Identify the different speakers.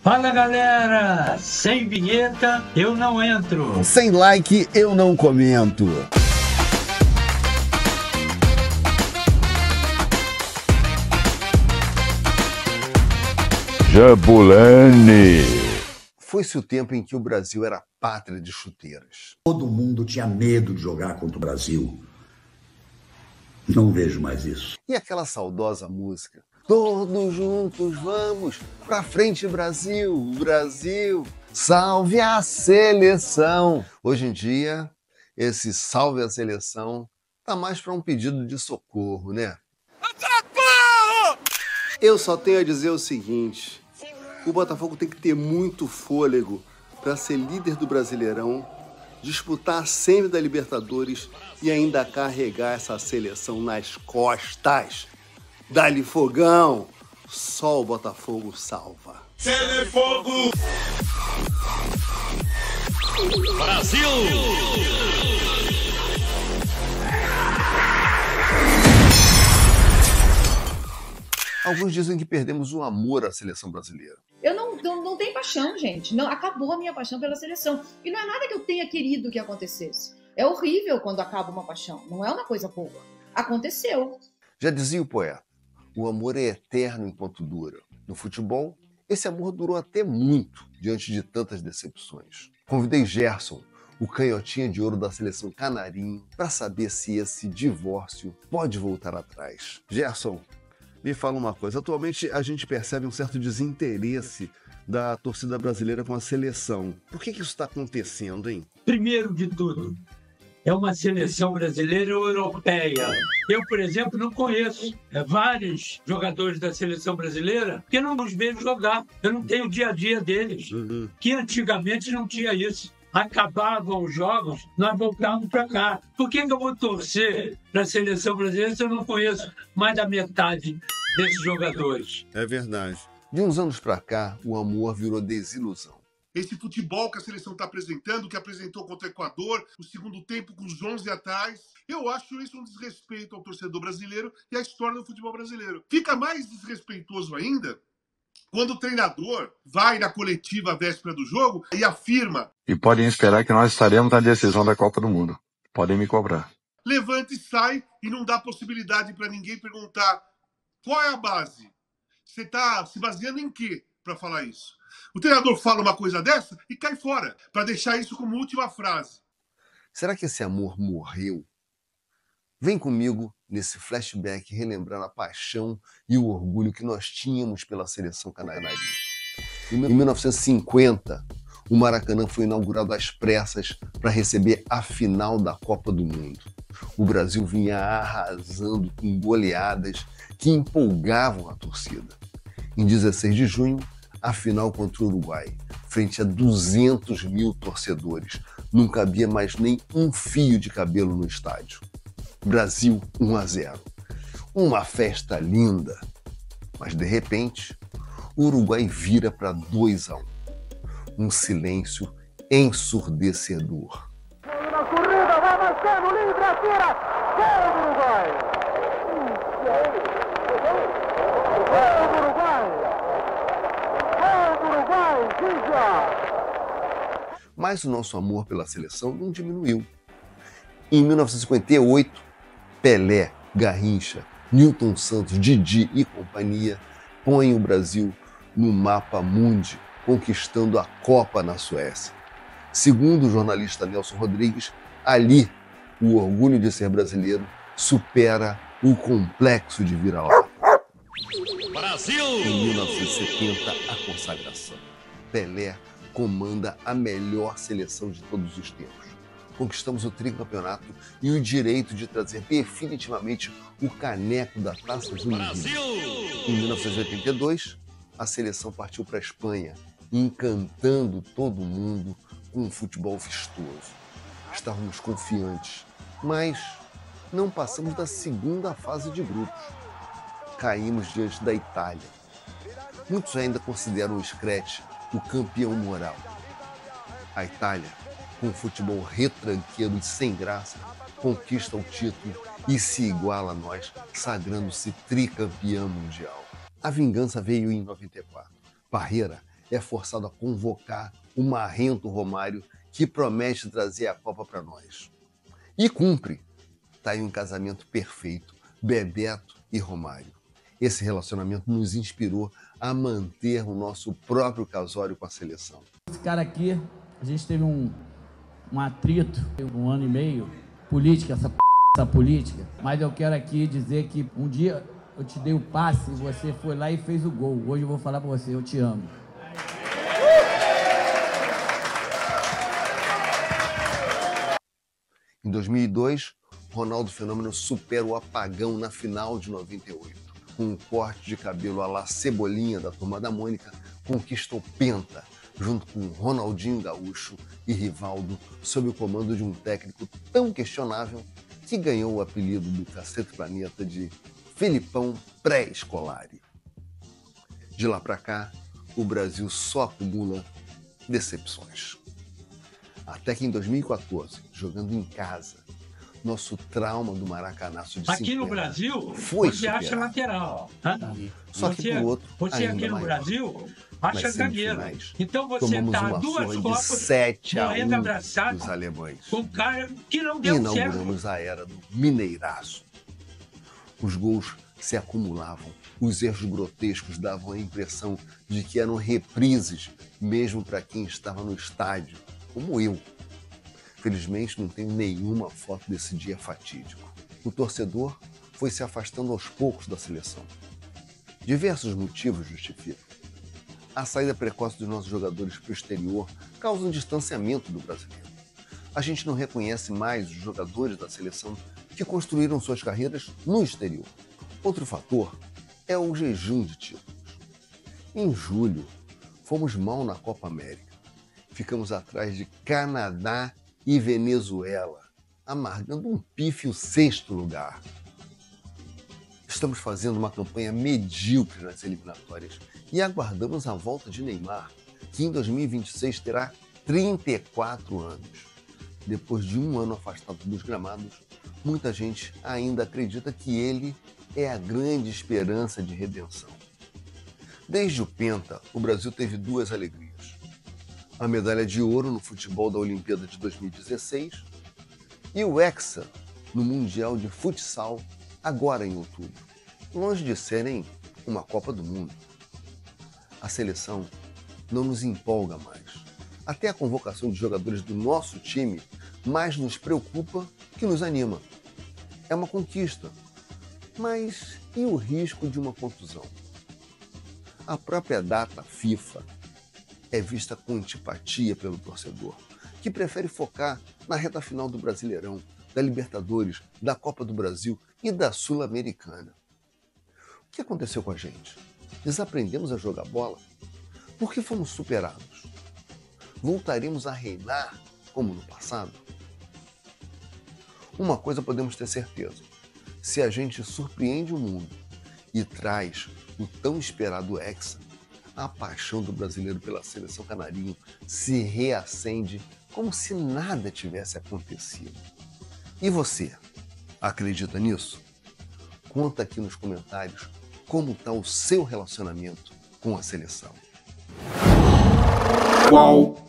Speaker 1: Fala galera, sem vinheta eu não entro.
Speaker 2: Sem like eu não comento.
Speaker 3: Jabulani.
Speaker 2: Foi-se o tempo em que o Brasil era pátria de chuteiras.
Speaker 4: Todo mundo tinha medo de jogar contra o Brasil. Não vejo mais isso.
Speaker 2: E aquela saudosa música: todos juntos vamos pra frente, Brasil, Brasil, salve a seleção. Hoje em dia, esse salve a seleção tá mais para um pedido de socorro, né? Eu só tenho a dizer o seguinte: o Botafogo tem que ter muito fôlego para ser líder do Brasileirão, disputar a semi da Libertadores e ainda carregar essa seleção nas costas. Dá-lhe fogão, só o Botafogo salva.
Speaker 5: Telefogo! Brasil!
Speaker 2: Alguns dizem que perdemos o amor à seleção brasileira.
Speaker 6: Eu não tenho paixão, gente. Não, acabou a minha paixão pela seleção. E não é nada que eu tenha querido que acontecesse. É horrível quando acaba uma paixão. Não é uma coisa boa. Aconteceu.
Speaker 2: Já dizia o poeta: o amor é eterno enquanto dura. No futebol, esse amor durou até muito diante de tantas decepções. Convidei Gerson, o canhotinha de ouro da seleção canarinho, para saber se esse divórcio pode voltar atrás. Gerson, me fala uma coisa. Atualmente a gente percebe um certo desinteresse da torcida brasileira com a seleção. Por que isso está acontecendo, hein?
Speaker 1: Primeiro de tudo, é uma seleção brasileira ou europeia. Eu, por exemplo, não conheço vários jogadores da seleção brasileira que eu não os vejo jogar. Eu não tenho o dia a dia deles, que antigamente não tinha isso. Acabavam os jogos, nós voltávamos para cá. Por que eu vou torcer para a seleção brasileira se eu não conheço mais da metade desses jogadores?
Speaker 2: É verdade. De uns anos para cá, o amor virou desilusão.
Speaker 5: Esse futebol que a seleção está apresentando, que apresentou contra o Equador, o segundo tempo com os 11 atrás, eu acho isso um desrespeito ao torcedor brasileiro e à história do futebol brasileiro. Fica mais desrespeitoso ainda quando o treinador vai na coletiva à véspera do jogo e afirma:
Speaker 3: E podem esperar que nós estaremos na decisão da Copa do Mundo. Podem me cobrar.
Speaker 5: Levanta e sai e não dá possibilidade para ninguém perguntar qual é a base. Você está se baseando em quê para falar isso? O treinador fala uma coisa dessa e cai fora, para deixar isso como última frase.
Speaker 2: Será que esse amor morreu? Vem comigo nesse flashback relembrar a paixão e o orgulho que nós tínhamos pela seleção canarinha. Em 1950, o Maracanã foi inaugurado às pressas para receber a final da Copa do Mundo. O Brasil vinha arrasando com goleadas que empolgavam a torcida. Em 16 de junho, a final contra o Uruguai, frente a 200 mil torcedores. Não cabia mais nem um fio de cabelo no estádio. Brasil 1-0. Uma festa linda. Mas, de repente, o Uruguai vira para 2-1. Um silêncio ensurdecedor.
Speaker 7: Na corrida, vai Marcelo, livre, atira! Gol do Uruguai! Gol do Uruguai! Gol do Uruguai, Gija!
Speaker 2: Mas o nosso amor pela seleção não diminuiu. Em 1958, Pelé, Garrincha, Nilton Santos, Didi e companhia põem o Brasil no mapa mundi, conquistando a Copa na Suécia. Segundo o jornalista Nelson Rodrigues, ali o orgulho de ser brasileiro supera o complexo de vira-lata.
Speaker 5: Brasil!
Speaker 2: Em 1970, a consagração. Pelé comanda a melhor seleção de todos os tempos. Conquistamos o tricampeonato e o direito de trazer definitivamente o caneco da Taça Zunini. Em 1982, a seleção partiu para a Espanha, encantando todo mundo com um futebol vistoso. Estávamos confiantes, mas não passamos da segunda fase de grupos. Caímos diante da Itália. Muitos ainda consideram o Scratch o campeão moral. A Itália, com um futebol retranqueiro e sem graça, conquista o título e se iguala a nós, sagrando-se tricampeão mundial. A vingança veio em 94. Parreira é forçado a convocar o marrento Romário, que promete trazer a Copa para nós. E cumpre. Tá aí um casamento perfeito, Bebeto e Romário. Esse relacionamento nos inspirou a manter o nosso próprio casório com a seleção.
Speaker 8: Esse cara aqui, a gente teve um atrito, 1 ano e meio, política, essa política, mas eu quero aqui dizer que um dia eu te dei o passe e você foi lá e fez o gol. Hoje eu vou falar para você, eu te amo.
Speaker 2: Em 2002, Ronaldo Fenômeno supera o apagão na final de 98. Com um corte de cabelo à la Cebolinha da Turma da Mônica, conquista o Penta, junto com Ronaldinho Gaúcho e Rivaldo, sob o comando de um técnico tão questionável que ganhou o apelido do Cacete Planeta de Felipão Pré-Scolari. De lá para cá, o Brasil só acumula decepções. Até que em 2014, jogando em casa, nosso trauma do Maracanaço de
Speaker 1: aqui no Brasil,
Speaker 2: foi
Speaker 1: você acha lateral.
Speaker 2: Só que por outro,
Speaker 1: você aqui no Brasil acha zagueiro. Então você está a 2 Copas
Speaker 2: 7-1
Speaker 1: abraçado
Speaker 2: dos alemães.
Speaker 1: com um cara que não deu certo.
Speaker 2: Inauguramos a era do Mineiraço. Os gols se acumulavam, os erros grotescos davam a impressão de que eram reprises, mesmo para quem estava no estádio, como eu. Felizmente, não tenho nenhuma foto desse dia fatídico. O torcedor foi se afastando aos poucos da seleção. Diversos motivos justificam. A saída precoce dos nossos jogadores para o exterior causa um distanciamento do brasileiro. A gente não reconhece mais os jogadores da seleção que construíram suas carreiras no exterior. Outro fator é o jejum de títulos. Em julho, fomos mal na Copa América. Ficamos atrás de Canadá e Venezuela, amargando um pífio 6º lugar. Estamos fazendo uma campanha medíocre nas eliminatórias e aguardamos a volta de Neymar, que em 2026 terá 34 anos. Depois de 1 ano afastado dos gramados, muita gente ainda acredita que ele é a grande esperança de redenção. Desde o Penta, o Brasil teve 2 alegrias. A medalha de ouro no futebol da Olimpíada de 2016 e o Hexa no Mundial de Futsal agora em outubro. Longe de serem uma Copa do Mundo. A seleção não nos empolga mais. Até a convocação de jogadores do nosso time mais nos preocupa que nos anima. É uma conquista, mas e o risco de uma contusão? A própria data FIFA é vista com antipatia pelo torcedor, que prefere focar na reta final do Brasileirão, da Libertadores, da Copa do Brasil e da Sul-Americana. O que aconteceu com a gente? Desaprendemos a jogar bola? Por que fomos superados? Voltaremos a reinar como no passado? Uma coisa podemos ter certeza: se a gente surpreende o mundo e traz o tão esperado Hexa, a paixão do brasileiro pela seleção canarinho se reacende como se nada tivesse acontecido. E você, acredita nisso? Conta aqui nos comentários como está o seu relacionamento com a seleção.
Speaker 9: Qual